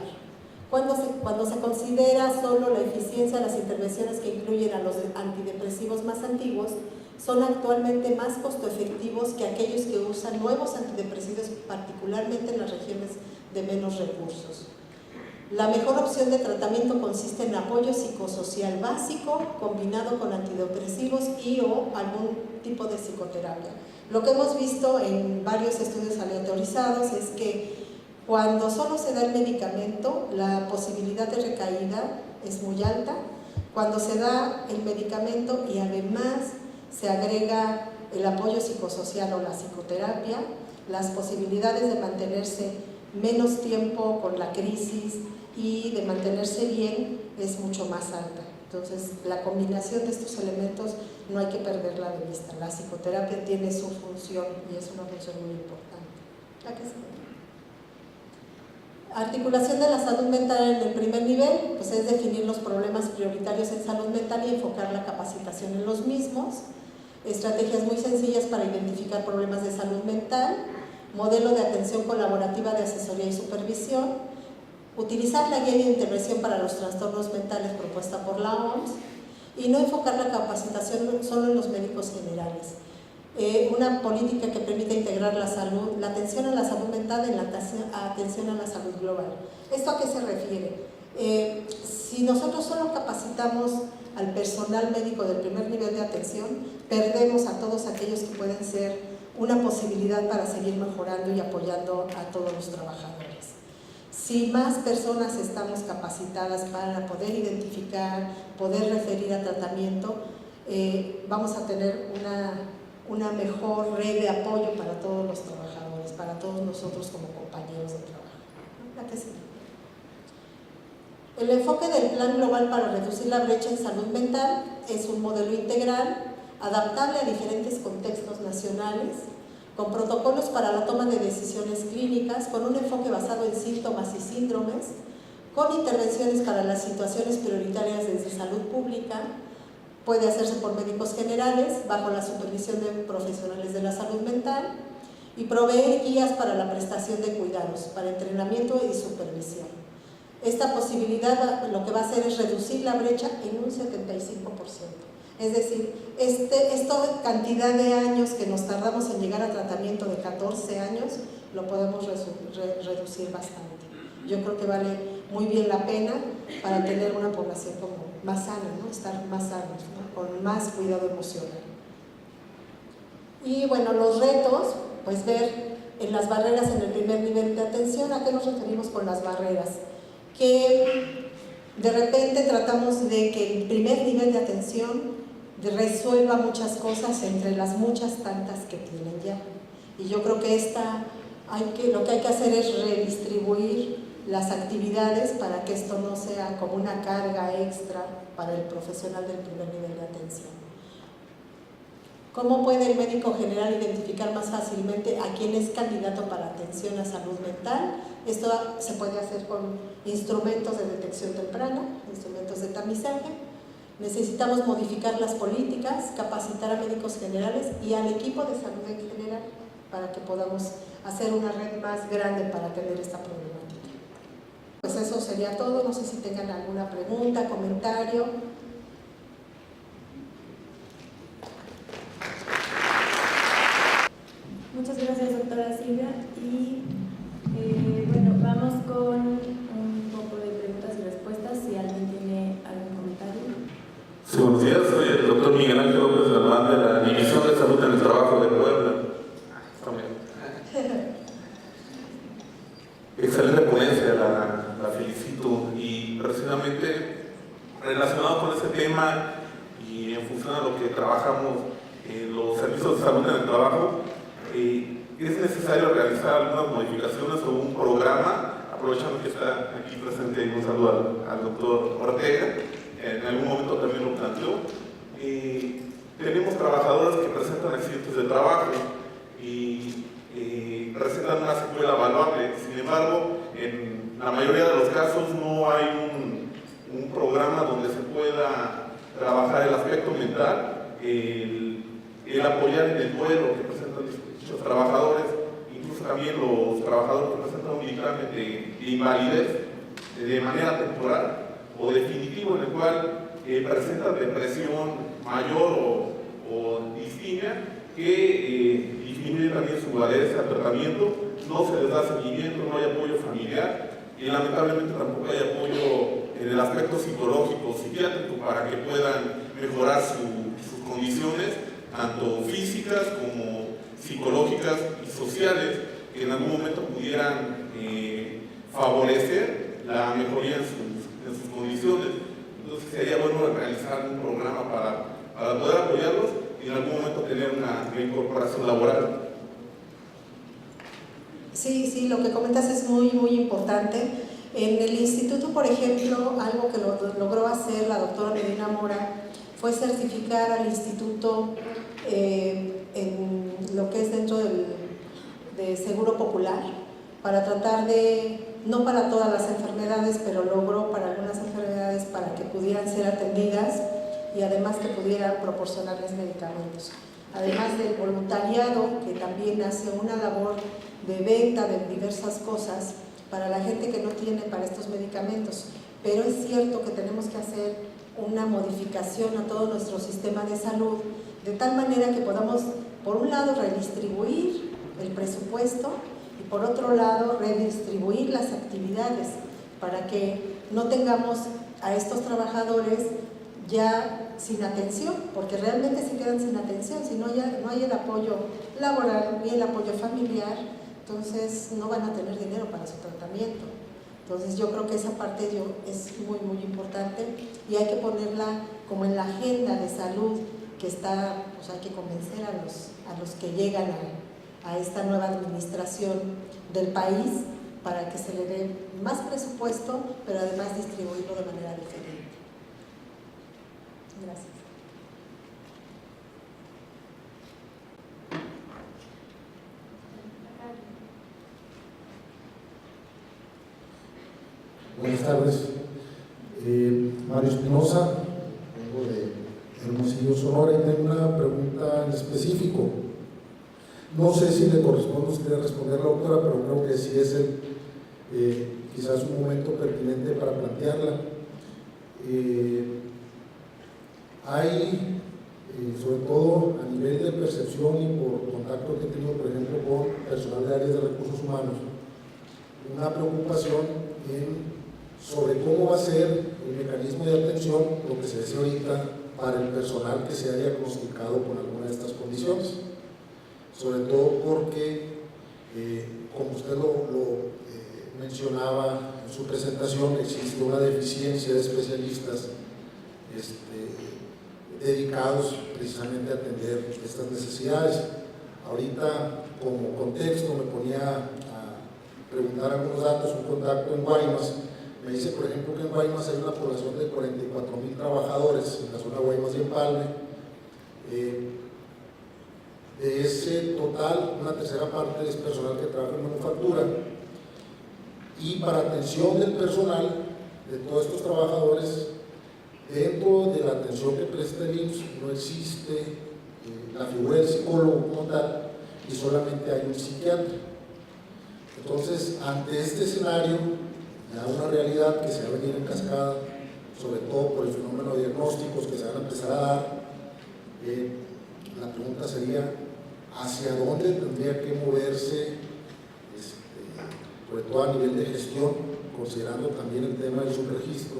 Cuando se considera solo la eficiencia de las intervenciones que incluyen a los antidepresivos más antiguos, son actualmente más costo efectivos que aquellos que usan nuevos antidepresivos, particularmente en las regiones de menos recursos. La mejor opción de tratamiento consiste en apoyo psicosocial básico combinado con antidepresivos y o algún tipo de psicoterapia. Lo que hemos visto en varios estudios aleatorizados es que cuando solo se da el medicamento, la posibilidad de recaída es muy alta. Cuando se da el medicamento y además se agrega el apoyo psicosocial o la psicoterapia, las posibilidades de mantenerse menos tiempo con la crisis y de mantenerse bien es mucho más alta. Entonces, la combinación de estos elementos no hay que perderla de vista. La psicoterapia tiene su función y es una función muy importante. Articulación de la salud mental en el primer nivel, pues es definir los problemas prioritarios en salud mental y enfocar la capacitación en los mismos. Estrategias muy sencillas para identificar problemas de salud mental. Modelo de atención colaborativa de asesoría y supervisión. Utilizar la guía de intervención para los trastornos mentales propuesta por la OMS y no enfocar la capacitación solo en los médicos generales. Una política que permita integrar la atención a la salud mental en la atención a la salud global. ¿Esto a qué se refiere? Si nosotros solo capacitamos al personal médico del primer nivel de atención, perdemos a todos aquellos que pueden ser una posibilidad para seguir mejorando y apoyando a todos los trabajadores. Si más personas estamos capacitadas para poder identificar, poder referir a tratamiento, vamos a tener una mejor red de apoyo para todos los trabajadores, para todos nosotros como compañeros de trabajo. ¿La que sigue? El enfoque del Plan Global para reducir la brecha en salud mental es un modelo integral, adaptable a diferentes contextos nacionales, con protocolos para la toma de decisiones clínicas, con un enfoque basado en síntomas y síndromes, con intervenciones para las situaciones prioritarias desde salud pública. Puede hacerse por médicos generales, bajo la supervisión de profesionales de la salud mental, y proveer guías para la prestación de cuidados, para entrenamiento y supervisión. Esta posibilidad lo que va a hacer es reducir la brecha en un 75%. Es decir, esta cantidad de años que nos tardamos en llegar a tratamiento de 14 años, lo podemos reducir bastante. Yo creo que vale muy bien la pena para tener una población como más sana, ¿no? Estar más sanos, ¿no? Con más cuidado emocional. Y bueno, los retos, pues ver en las barreras en el primer nivel de atención. ¿A qué nos referimos con las barreras? Que de repente tratamos de que el primer nivel de atención resuelva muchas cosas entre las muchas tantas que tienen ya. Y yo creo que lo que hay que hacer es redistribuir las actividades para que esto no sea como una carga extra para el profesional del primer nivel de atención. ¿Cómo puede el médico general identificar más fácilmente a quién es candidato para atención a salud mental? Esto se puede hacer con instrumentos de detección temprana, instrumentos de tamizaje. Necesitamos modificar las políticas, capacitar a médicos generales y al equipo de salud en general para que podamos hacer una red más grande para atender esta problemática. Pues eso sería todo. No sé si tengan alguna pregunta, comentario. Muchas gracias, doctora Silvia. Y bueno, vamos con un poco de preguntas y respuestas. Si alguien tiene algún comentario. Sí, buenos días. Soy el doctor Miguel Ángel López Galván de la División de Salud en el Trabajo de Puebla. Excelente ponencia, la felicito. Y precisamente relacionado con ese tema y en función a lo que trabajamos en los servicios de salud en el trabajo, es necesario realizar algunas modificaciones o un programa, aprovechando que está aquí presente y un saludo al doctor Ortega, en algún momento también lo planteó. Tenemos trabajadoras que presentan accidentes de trabajo y presentan una secuela valuable. Sin embargo, en la mayoría de los casos no hay un programa donde se pueda trabajar el aspecto mental, el apoyar en el duelo que presentan dichos trabajadores, incluso también los trabajadores que presentan un dictamen de invalidez de manera temporal o definitivo, en el cual presentan depresión mayor o distinta, que disminuye también su adherencia al tratamiento, no se les da seguimiento, no hay apoyo familiar y lamentablemente tampoco hay apoyo en el aspecto psicológico, psiquiátrico, para que puedan mejorar sus condiciones, tanto físicas como psicológicas y sociales, que en algún momento pudieran favorecer la mejoría en sus condiciones. Entonces sería bueno realizar un programa para poder apoyarlos y en algún momento tener una reincorporación laboral. Sí, lo que comentas es muy, muy importante. En el instituto, por ejemplo, algo que logró hacer la doctora Medina Mora fue certificar al instituto en lo que es dentro de Seguro Popular, para tratar de, no para todas las enfermedades, pero logró para algunas enfermedades para que pudieran ser atendidas y además que pudieran proporcionarles medicamentos. Además del voluntariado, que también hace una labor de venta de diversas cosas para la gente que no tiene para estos medicamentos. Pero es cierto que tenemos que hacer una modificación a todo nuestro sistema de salud, de tal manera que podamos, por un lado, redistribuir el presupuesto y por otro lado, redistribuir las actividades para que no tengamos a estos trabajadores ya sin atención, porque realmente se quedan sin atención, si no hay el apoyo laboral ni el apoyo familiar, entonces no van a tener dinero para su tratamiento. Entonces yo creo que esa parte es muy, muy importante y hay que ponerla como en la agenda de salud que está, pues hay que convencer a los que llegan a esta nueva administración del país para que se le dé más presupuesto, pero además distribuirlo de manera diferente. Gracias. Buenas tardes, Mario Espinosa, vengo de Hermosillo, Sonora, y tengo una pregunta en específico. No sé si le corresponde a usted responder, doctora, pero creo que sí es quizás un momento pertinente para plantearla. Hay atención y por contacto que he tenido, por ejemplo, con personal de áreas de recursos humanos, una preocupación sobre cómo va a ser el mecanismo de atención, lo que se decía ahorita, para el personal que se haya diagnosticado con alguna de estas condiciones. Sobre todo porque, como usted lo mencionaba en su presentación, existe una deficiencia de especialistas dedicados precisamente a atender estas necesidades. Ahorita, como contexto, me ponía a preguntar algunos datos, un contacto en Guaymas. Me dice, por ejemplo, que en Guaymas hay una población de 44,000 trabajadores en la zona Guaymas y Empalme. De ese total, una tercera parte es personal que trabaja en manufactura. Y para atención del personal, de todos estos trabajadores, dentro de la atención que presta el IMSS no existe la figura del psicólogo como tal, y solamente hay un psiquiatra. Entonces, ante este escenario, ya una realidad que se va a venir en cascada, sobre todo por el fenómeno de diagnósticos que se van a empezar a dar, la pregunta sería, ¿hacia dónde tendría que moverse, sobre todo a nivel de gestión, considerando también el tema del subregistro?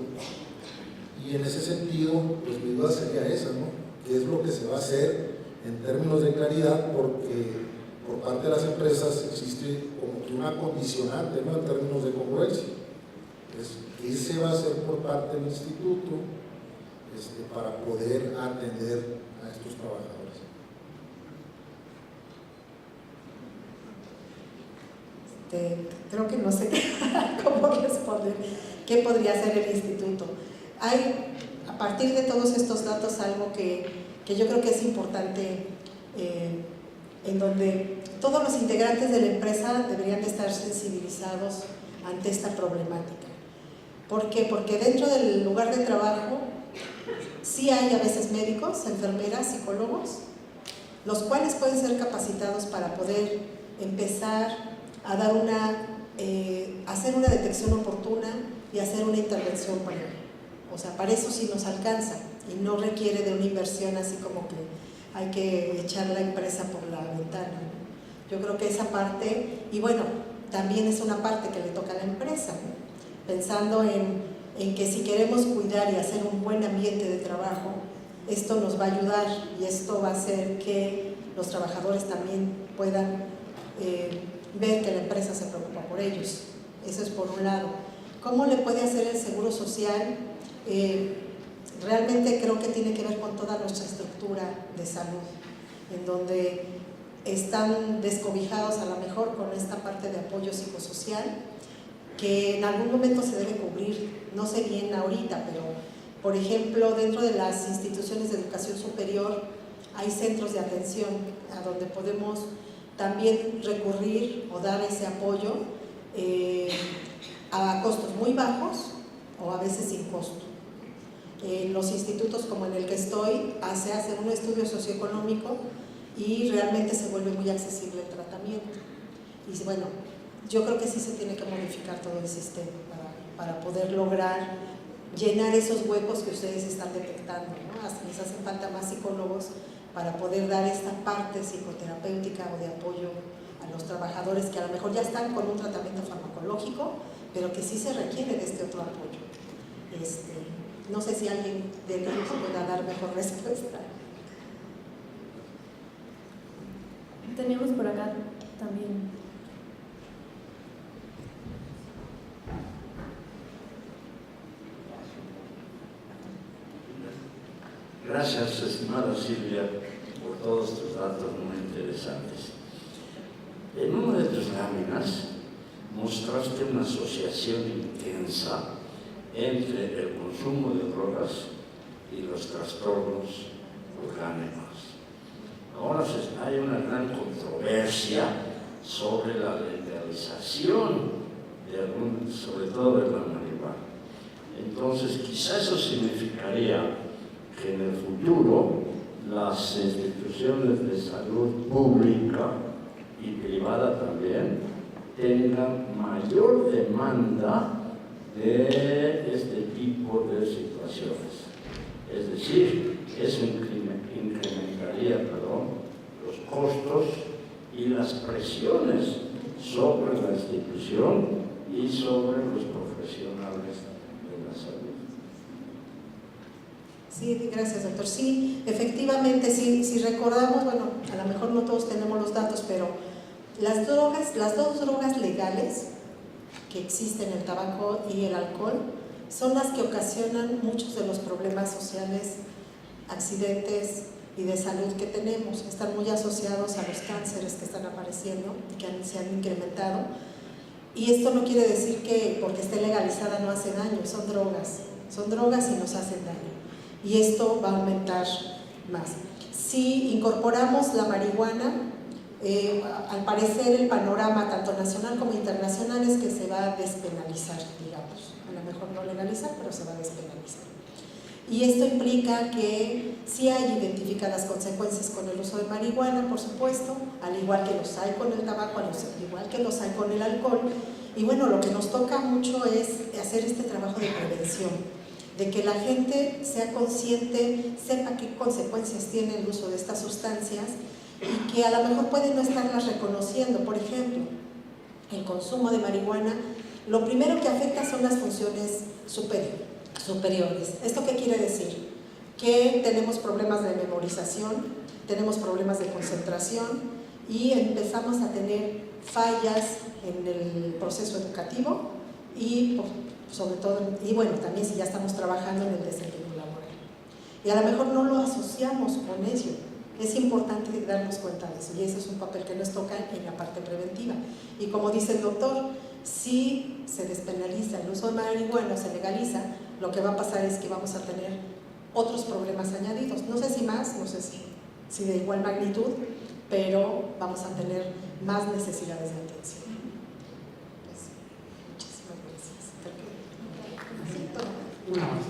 Y en ese sentido, pues mi duda sería esa, ¿no? ¿Qué es lo que se va a hacer en términos de claridad? Porque por parte de las empresas existe como que una condicionante, ¿no?, en términos de congruencia. ¿Qué se va a hacer por parte del instituto para poder atender a estos trabajadores? Creo que no sé cómo responder. ¿Qué podría hacer el instituto? Hay, a partir de todos estos datos, algo que yo creo que es importante, en donde todos los integrantes de la empresa deberían de estar sensibilizados ante esta problemática. ¿Por qué? Porque dentro del lugar de trabajo sí hay a veces médicos, enfermeras, psicólogos, los cuales pueden ser capacitados para poder empezar a dar hacer una detección oportuna y hacer una intervención previa. O sea, para eso sí nos alcanza y no requiere de una inversión así como que hay que echar la empresa por la ventana. Yo creo que esa parte, y bueno, también es una parte que le toca a la empresa, ¿no? Pensando en que si queremos cuidar y hacer un buen ambiente de trabajo, esto nos va a ayudar y esto va a hacer que los trabajadores también puedan ver que la empresa se preocupa por ellos. Eso es por un lado. ¿Cómo le puede hacer el Seguro Social? Realmente creo que tiene que ver con toda nuestra estructura de salud, en donde están descobijados a lo mejor con esta parte de apoyo psicosocial, que en algún momento se debe cubrir, no sé bien ahorita, pero por ejemplo dentro de las instituciones de educación superior hay centros de atención a donde podemos también recurrir o dar ese apoyo a costos muy bajos o a veces sin costo. Los institutos como en el que estoy hacen un estudio socioeconómico y realmente se vuelve muy accesible el tratamiento. Y bueno, yo creo que sí se tiene que modificar todo el sistema para poder lograr llenar esos huecos que ustedes están detectando, ¿no? Hasta les hacen falta más psicólogos para poder dar esta parte psicoterapéutica o de apoyo a los trabajadores que a lo mejor ya están con un tratamiento farmacológico, pero que sí se requiere de este otro apoyo. No sé si alguien de ellos pueda dar mejor respuesta. Teníamos por acá también. Gracias, estimada Silvia, por todos tus datos muy interesantes. En una de tus láminas mostraste una asociación intensa entre el consumo de drogas y los trastornos orgánicos. Ahora hay una gran controversia sobre la legalización sobre todo de la marihuana. Entonces, quizás eso significaría que en el futuro las instituciones de salud pública y privada también tengan mayor demanda de este tipo de situaciones. Es decir, eso incrementaría los presiones sobre la institución y sobre los profesionales de la salud. Sí, gracias, doctor. Sí, efectivamente, si recordamos, bueno, a lo mejor no todos tenemos los datos, pero las dos drogas legales que existen, el tabaco y el alcohol, son las que ocasionan muchos de los problemas sociales, accidentes y de salud que tenemos. Están muy asociados a los cánceres que están apareciendo y que se han incrementado. Y esto no quiere decir que porque esté legalizada no hace daño, son drogas y nos hacen daño. Y esto va a aumentar más. Si incorporamos la marihuana, al parecer el panorama tanto nacional como internacional es que se va a despenalizar, digamos. A lo mejor no legalizar, pero se va a despenalizar. Y esto implica que sí hay identificadas consecuencias con el uso de marihuana, por supuesto, al igual que los hay con el tabaco, al igual que los hay con el alcohol. Y bueno, lo que nos toca mucho es hacer este trabajo de prevención, de que la gente sea consciente, sepa qué consecuencias tiene el uso de estas sustancias y que a lo mejor pueden no estarlas reconociendo. Por ejemplo, el consumo de marihuana, lo primero que afecta son las funciones superiores. ¿Esto qué quiere decir? Que tenemos problemas de memorización, tenemos problemas de concentración y empezamos a tener fallas en el proceso educativo y sobre todo, y bueno, también si ya estamos trabajando en el desempeño laboral. Y a lo mejor no lo asociamos con ello. Es importante darnos cuenta de eso y ese es un papel que nos toca en la parte preventiva. Y como dice el doctor, si se despenaliza el uso de marihuana, se legaliza, lo que va a pasar es que vamos a tener otros problemas añadidos. No sé si más, no sé si de igual magnitud, pero vamos a tener más necesidades de atención. Una más.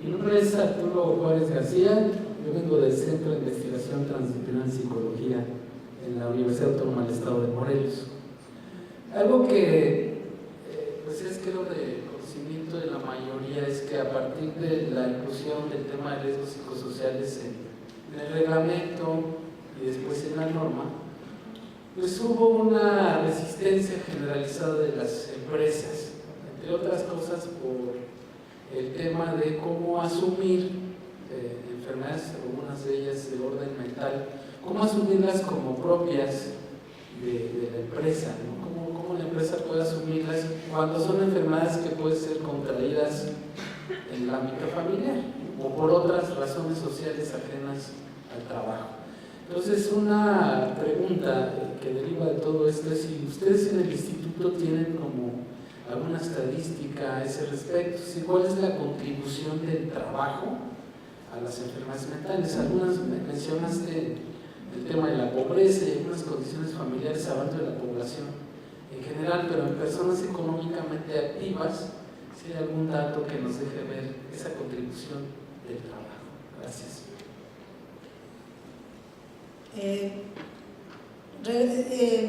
Mi nombre es Arturo Juárez García, yo vengo del Centro de Investigación Transdisciplinar en Psicología en la Universidad Autónoma del Estado de Morelos. Algo que pues es creo de conocimiento de la mayoría es que a partir de la inclusión del tema de riesgos psicosociales en el reglamento y después en la norma, pues hubo una resistencia generalizada de las empresas, entre otras cosas por el tema de cómo asumir enfermedades, algunas de ellas de orden mental, cómo asumirlas como propias de la empresa, ¿no? Cómo la empresa puede asumirlas cuando son enfermedades que pueden ser contraídas en el ámbito familiar o por otras razones sociales ajenas al trabajo. Entonces, una pregunta que deriva de todo esto es si ustedes en el instituto tienen como alguna estadística a ese respecto, si cuál es la contribución del trabajo a las enfermedades mentales. Algunas mencionaste el tema de la pobreza y algunas condiciones familiares hablando de la población en general, pero en personas económicamente activas, si hay algún dato que nos deje ver esa contribución del trabajo. Gracias.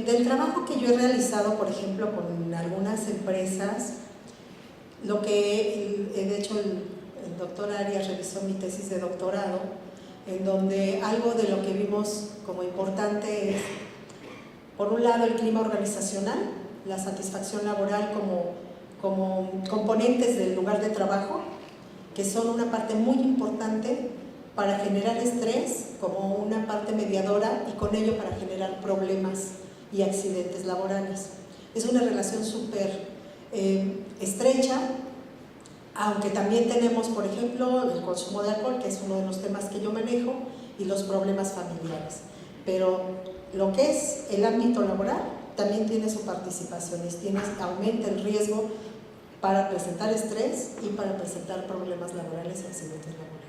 Del trabajo que yo he realizado, por ejemplo, con algunas empresas, lo que de hecho el doctor Arias revisó mi tesis de doctorado, en donde algo de lo que vimos como importante es, por un lado, el clima organizacional, la satisfacción laboral como componentes del lugar de trabajo, que son una parte muy importante para generar estrés, como una parte mediadora y con ello para generar problemas y accidentes laborales. Es una relación súper estrecha, aunque también tenemos, por ejemplo, el consumo de alcohol, que es uno de los temas que yo manejo, y los problemas familiares. Pero lo que es el ámbito laboral también tiene su participación y aumenta el riesgo para presentar estrés y para presentar problemas laborales y accidentes laborales.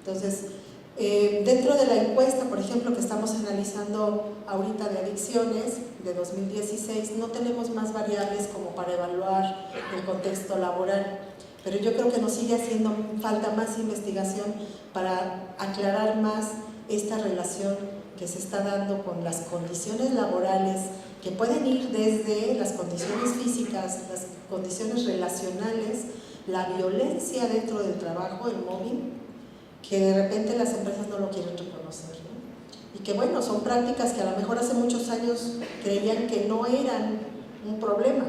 Entonces, dentro de la encuesta, por ejemplo, que estamos analizando ahorita de adicciones de 2016, no tenemos más variables como para evaluar el contexto laboral, pero yo creo que nos sigue haciendo falta más investigación para aclarar más esta relación que se está dando con las condiciones laborales, que pueden ir desde las condiciones físicas, las condiciones relacionales, la violencia dentro del trabajo, el mobbing, que de repente las empresas no lo quieren reconocer, ¿no? y que bueno, son prácticas que a lo mejor hace muchos años creían que no eran un problema,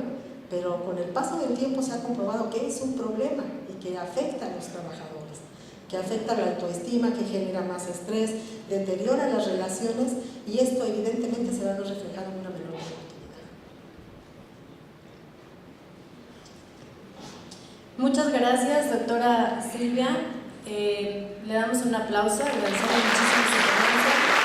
pero con el paso del tiempo se ha comprobado que es un problema y que afecta a los trabajadores, que afecta la autoestima, que genera más estrés, deteriora las relaciones y esto evidentemente se va a reflejar en una menor productividad. Muchas gracias, doctora Silvia. Le damos un aplauso, agradecemos muchísimo su presencia.